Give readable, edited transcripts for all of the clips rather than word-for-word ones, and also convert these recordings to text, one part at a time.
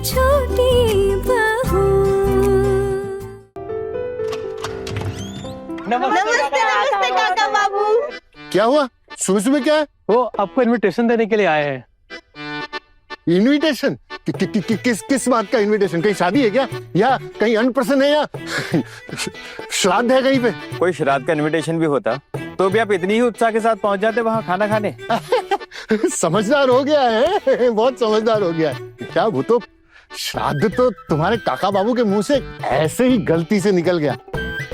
छोटी बहू। नमस्ते नमस्ते काका बाबू। क्या हुआ? सुबह सुबह क्या है? वो आपको इनविटेशन देने के लिए आए हैं। इनविटेशन? किस बात का इनविटेशन? कहीं शादी है क्या, या कहीं अन्नप्रशन है, या श्राद्ध है कहीं पे? कोई श्राद्ध का इनविटेशन भी होता तो भी आप इतनी ही उत्साह के साथ पहुंच जाते वहां खाना खाने। समझदार हो गया है, बहुत समझदार हो गया है। क्या भूतो, श्राद्ध तो तुम्हारे काका बाबू के मुंह से ऐसे ही गलती से निकल गया।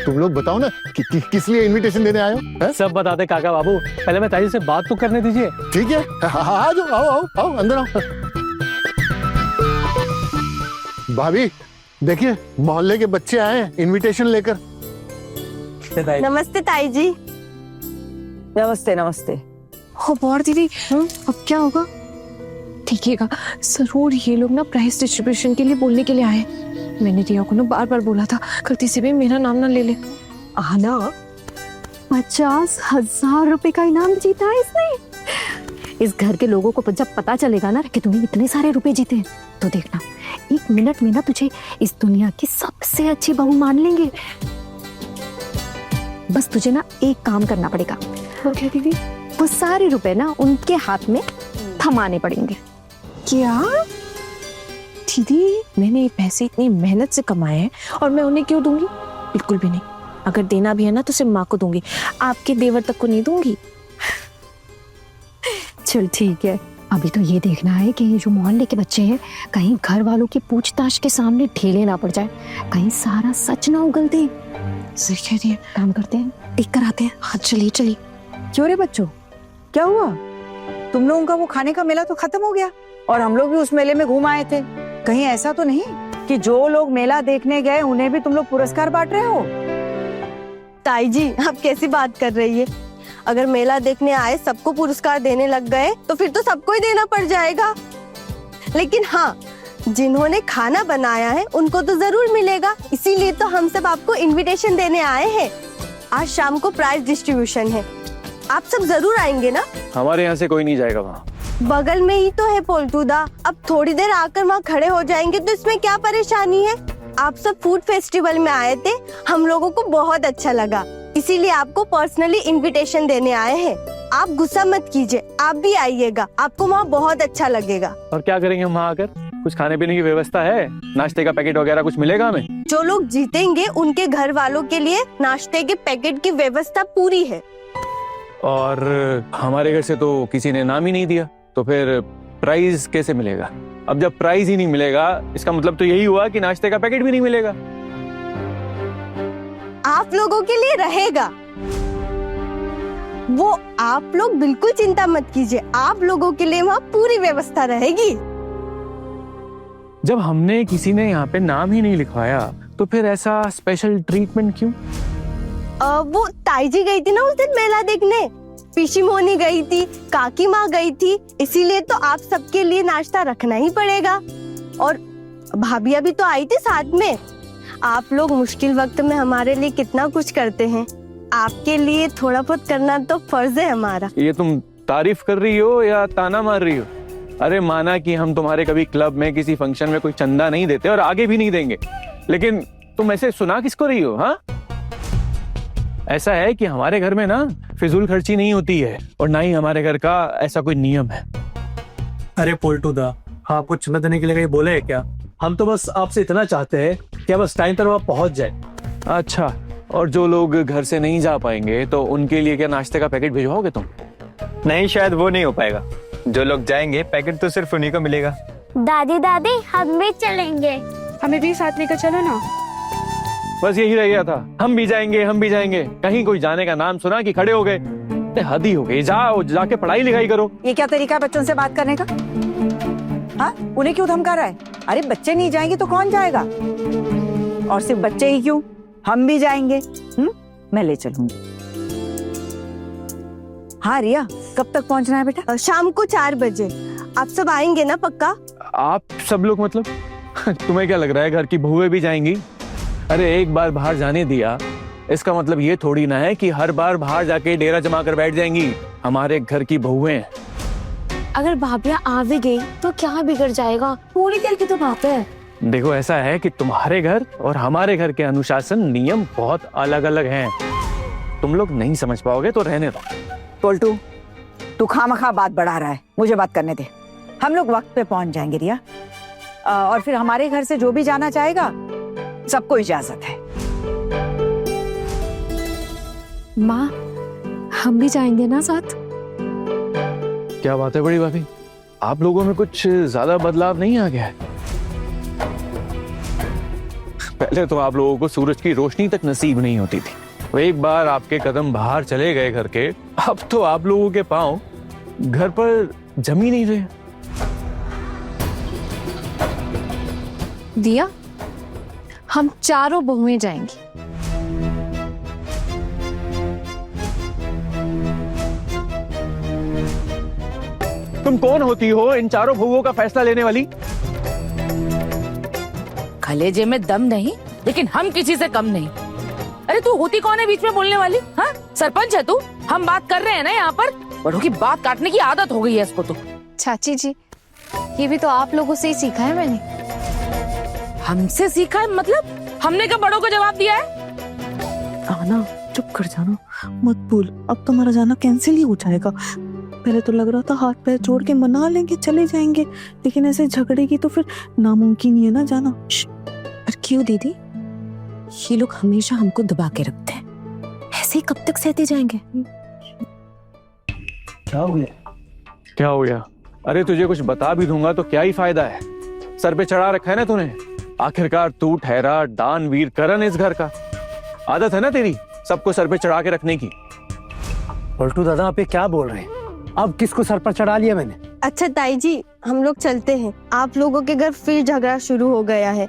तुम लोग बताओ ना किस लिए इनविटेशन देने आए हो? सब बताते काका बाबू, पहले मैं ताजी से बात तो करने दीजिए। ठीक है, आ जाओ, आओ आओ आओ, अंदर आओ। भाभी देखिए, मोहल्ले के बच्चे आए हैं इनविटेशन लेकर। नमस्ते ताई जी। नमस्ते नमस्ते। हो और दीदी, अब क्या होगा? देखिएगा, जरूर ये लोग ना प्राइस डिस्ट्रीब्यूशन के लिए बोलने के लिए आए। मैंने रिया को ना बार बार बोला था, गलती से भी मेरा नाम ना ले ले। आना 50,000 रुपए का इनाम जीता है इसने। इस घर के लोगों को जब पता चलेगा ना कि तूने इतने सारे रुपए जीते, तो देखना 1 मिनट में ना तुझे इस दुनिया की सबसे अच्छी बहू मान लेंगे। बस तुझे ना एक काम करना पड़ेगा। ओके दीदी। वो सारे रुपए ना उनके हाथ में थमाने पड़ेंगे। क्या दीदी, मैंने ये पैसे इतनी मेहनत से कमाए हैं और मैं उन्हें क्यों दूंगी? बिल्कुल भी नहीं। अगर देना भी है ना तो सिर्फ माँ को दूंगी, आपके देवर तक को नहीं दूंगी। चल ठीक है, अभी तो ये देखना है कि ये जो मोहल्ले के बच्चे हैं कहीं घर वालों की पूछताछ के सामने ढीले ना पड़ जाए, कहीं सारा सच ना उगल दे। सही कह रही है। काम करते हैं, टिक कर आते हैं। हाँ चलिए चलिए। क्यों रे बच्चों, क्या हुआ? तुम लोगों का वो खाने का मेला तो खत्म हो गया और हम लोग भी उस मेले में घूम आए थे। कहीं ऐसा तो नहीं कि जो लोग मेला देखने गए उन्हें भी तुम लोग पुरस्कार बांट रहे हो? ताई जी, आप कैसी बात कर रही है? अगर मेला देखने आए सबको पुरस्कार देने लग गए तो फिर तो सबको ही देना पड़ जाएगा। लेकिन हाँ, जिन्होंने खाना बनाया है उनको तो जरूर मिलेगा। इसीलिए तो हम सब आपको इनविटेशन देने आए हैं। आज शाम को प्राइज डिस्ट्रीब्यूशन है, आप सब जरूर आएंगे ना? हमारे यहाँ से कोई नहीं जाएगा वहाँ। बगल में ही तो है पोल्टूदा। अब थोड़ी देर आकर वहाँ खड़े हो जाएंगे तो इसमें क्या परेशानी है? आप सब फूड फेस्टिवल में आए थे, हम लोगों को बहुत अच्छा लगा, इसीलिए आपको पर्सनली इनविटेशन देने आए हैं। आप गुस्सा मत कीजिए, आप भी आइएगा, आपको वहाँ बहुत अच्छा लगेगा। और क्या करेंगे हम वहाँ आकर? कुछ खाने पीने की व्यवस्था है? नाश्ते का पैकेट वगैरह कुछ मिलेगा हमें? जो लोग जीतेंगे उनके घर वालों के लिए नाश्ते के पैकेट की व्यवस्था पूरी है। और हमारे घर से तो किसी ने नाम ही नहीं दिया, तो फिर प्राइज कैसे मिलेगा? अब जब प्राइज ही नहीं मिलेगा, इसका मतलब तो यही हुआ कि नाश्ते का पैकेट भी नहीं मिलेगा। आप लोगों के लिए रहेगा वो, आप लोग बिल्कुल चिंता मत कीजिए, आप लोगों के लिए वहाँ पूरी व्यवस्था रहेगी। जब हमने किसी ने यहाँ पे नाम ही नहीं लिखवाया तो फिर ऐसा स्पेशल ट्रीटमेंट क्यों? वो ताई जी गई थी ना उस दिन मेला देखने, पीशी मोनी गई थी, काकी माँ गई थी, इसीलिए तो आप सबके लिए नाश्ता रखना ही पड़ेगा। और भाभिया भी तो आई थी साथ में। आप लोग मुश्किल वक्त में हमारे लिए कितना कुछ करते हैं, आपके लिए थोड़ा बहुत करना तो फर्ज है हमारा। ये तुम तारीफ कर रही हो या ताना मार रही हो? अरे माना कि हम तुम्हारे कभी क्लब में किसी फंक्शन में कोई चंदा नहीं देते और आगे भी नहीं देंगे, लेकिन तुम ऐसे सुना किसको रही हो? हाँ, ऐसा है कि हमारे घर में ना फिजूल खर्ची नहीं होती है और ना ही हमारे घर का ऐसा कोई नियम है। अरे पोल्टूदा, हाँ आपको चंदा देने के लिए कहीं बोले है क्या? हम तो बस आपसे इतना चाहते हैं कि बस टाइम पर वहाँ पहुँच जाए। अच्छा, और जो लोग घर से नहीं जा पाएंगे तो उनके लिए क्या नाश्ते का पैकेट भिजवाओगे तुम? नहीं, शायद वो नहीं हो पाएगा। जो लोग जाएंगे पैकेट तो सिर्फ उन्हीं को मिलेगा। दादी दादी, हम भी चलेंगे। हमें भी साथ लेकर चलो ना। बस यही रह गया था, हम भी जाएंगे, हम भी जाएंगे। कहीं कोई जाने का नाम सुना कि खड़े हो गए। हद ही हो गई, जाओ जाके पढ़ाई लिखाई करो। ये क्या तरीका है बच्चों से बात करने का? हाँ, उन्हें क्यों धमका रहा है? अरे बच्चे नहीं जाएंगे तो कौन जाएगा? और सिर्फ बच्चे ही क्यों, हम भी जाएंगे। मैं ले चलूंगी। हाँ रिया, कब तक पहुंचना है बेटा? शाम को 4 बजे। आप सब आएंगे ना पक्का? आप सब लोग मतलब? तुम्हें क्या लग रहा है घर की बहुएं भी जाएंगी? अरे एक बार बाहर जाने दिया, इसका मतलब ये थोड़ी ना है कि हर बार बाहर जाके डेरा जमा कर बैठ जाएंगी। हमारे घर की बहुएं अगर भाभिया आ भी गई तो क्या बिगड़ जाएगा, पूरी दिल की तो बात है। देखो ऐसा है कि तुम्हारे घर और हमारे घर के अनुशासन नियम बहुत अलग अलग हैं। तुम लोग नहीं समझ पाओगे तो रहने दो। पोल्टू, तू खामखा बात बढ़ा रहा है, मुझे बात करने दे। हम लोग वक्त पे पहुंच जाएंगे रिया, और फिर हमारे घर से जो भी जाना चाहेगा सबको इजाजत है। माँ, हम भी जाएंगे ना साथ? क्या बात है बड़ी भाभी, आप लोगों में कुछ ज्यादा बदलाव नहीं आ गया है? पहले तो आप लोगों को सूरज की रोशनी तक नसीब नहीं होती थी, वो एक बार आपके कदम बाहर चले गए घर के, अब तो आप लोगों के पांव घर पर जम ही नहीं रहे। दिया, हम चारों बहुएं जाएंगी। तुम कौन होती हो इन चारों बहुओं का फैसला लेने वाली? कलेजे में दम नहीं, लेकिन हम किसी से कम नहीं। अरे तू होती कौन है बीच में बोलने वाली? हाँ, सरपंच है तू? हम बात कर रहे हैं ना यहाँ पर। बड़ों की बात काटने की आदत हो गई है इसको तो। चाची जी, ये भी तो आप लोगों से ही सीखा है मैंने। हमसे सीखा है मतलब? हमने क्या बड़ों को जवाब दिया है? आना, चुप कर जाना, मत बोल। अब तुम्हारा जाना कैंसिल ही हो जाएगा। पहले तो लग रहा था हाथ पैर जोड़ के मना लेंगे, चले जाएंगे, लेकिन ऐसे झगड़ेगी तो फिर नामुमकिन ही है ना जाना। पर क्यों दीदी, ये लोग हमेशा हमको दबा के रखते हैं, ऐसे ही कब तक सहते जाएंगे? क्या हो गया? क्या हो गया? अरे तुझे कुछ बता भी दूंगा तो क्या ही फायदा है, सर पे चढ़ा रखा है ना तूने। आखिरकार तू ठहरा दानवीर करण इस घर का। आदत है ना तेरी सबको सर पे चढ़ा के रखने की। पलटू दादा, आप ये क्या बोल रहे हैं? अब किसको सर पर चढ़ा लिया मैंने? अच्छा ताई जी, हम लोग चलते हैं, आप लोगों के घर फिर झगड़ा शुरू हो गया है।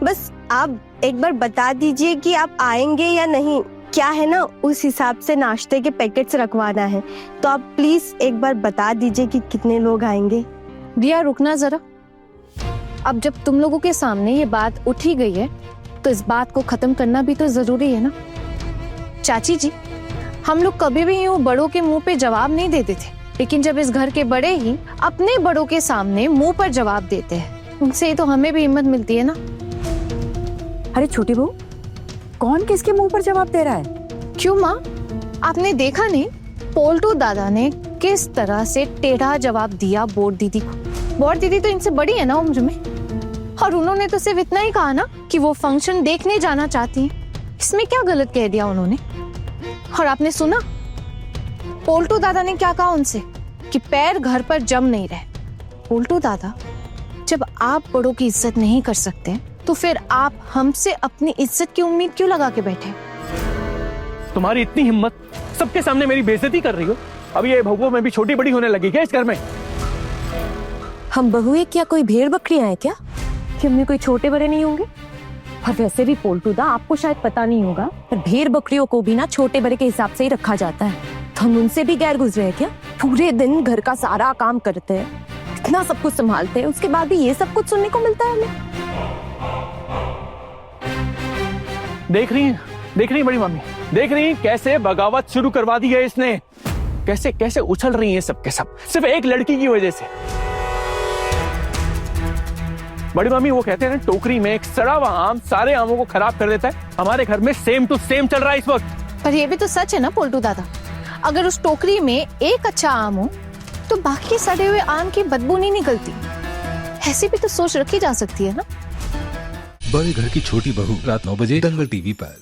बस आप एक बार बता दीजिए कि आप आएंगे या नहीं। क्या है ना, उस हिसाब से नाश्ते के पैकेट्स रखवाना है, तो आप प्लीज एक बार बता दीजिए कि कितने लोग आएंगे। दिया, रुकना जरा। अब जब तुम लोगों के सामने ये बात उठी गई है तो इस बात को खत्म करना भी तो जरूरी है ना। चाची जी, हम लोग कभी भी यूं बड़ों के मुंह पे जवाब नहीं देते थे, लेकिन जब इस घर के बड़े ही अपने बड़ों के सामने मुंह पर जवाब देते हैं, उनसे ही तो हमें भी हिम्मत मिलती है ना। अरे छोटी बहू, कौन किसके मुंह पर जवाब दे रहा है? क्यों माँ, आपने देखा नहीं पोल्टू दादा ने किस तरह से टेढ़ा जवाब दिया बोर दीदी को। बोर दीदी तो इनसे बड़ी है ना उम्र में, और उन्होंने तो सिर्फ इतना ही कहा ना कि वो फंक्शन देखने जाना चाहती हैं। इसमें क्या गलत कह दिया उन्होंने? और आपने सुना पोल्टू दादा ने क्या कहा उनसे, कि पैर घर पर जम नहीं रहे। पोल्टू दादा, जब आप बड़ों की इज्जत नहीं कर सकते तो फिर आप हमसे अपनी इज्जत की उम्मीद क्यों लगा के बैठे? तुम्हारी इतनी हिम्मत, सबके सामने मेरी बेइज्जती कर रही हो। अब ये बहुओं में भी छोटी बड़ी होने लगी क्या इस घर में? हम बहुए क्या कोई भेड़ बकरियां हैं क्या कि हमने कोई छोटे बड़े नहीं होंगे? और वैसे भी पोल्टू दा, आपको शायद पता नहीं होगा, पर भेड़ बकरियों को भी ना छोटे बड़े के हिसाब से ही रखा जाता है। तो हम उनसे भी गैर गुजरे हैं क्या? पूरे दिन घर का सारा काम करते हैं, इतना सब कुछ संभालते हैं, उसके बाद भी ये सब कुछ सुनने को मिलता है हमें। देख रही है बड़ी मम्मी, देख रही है कैसे बगावत शुरू करवा दी है इसने, कैसे कैसे उछल रही है सबके सब, सिर्फ एक लड़की की वजह से। बड़ी मम्मी, वो कहते हैं ना, टोकरी में एक सड़ा हुआ आम सारे आमों को खराब कर देता है। हमारे घर में सेम टू सेम चल रहा है इस वक्त। पर ये भी तो सच है ना पोल्टू दादा, अगर उस टोकरी में एक अच्छा आम हो तो बाकी सड़े हुए आम की बदबू नहीं निकलती। ऐसी भी तो सोच रखी जा सकती है ना। बड़े घर की छोटी बहू, रात 9 बजे दंगल टीवी पर।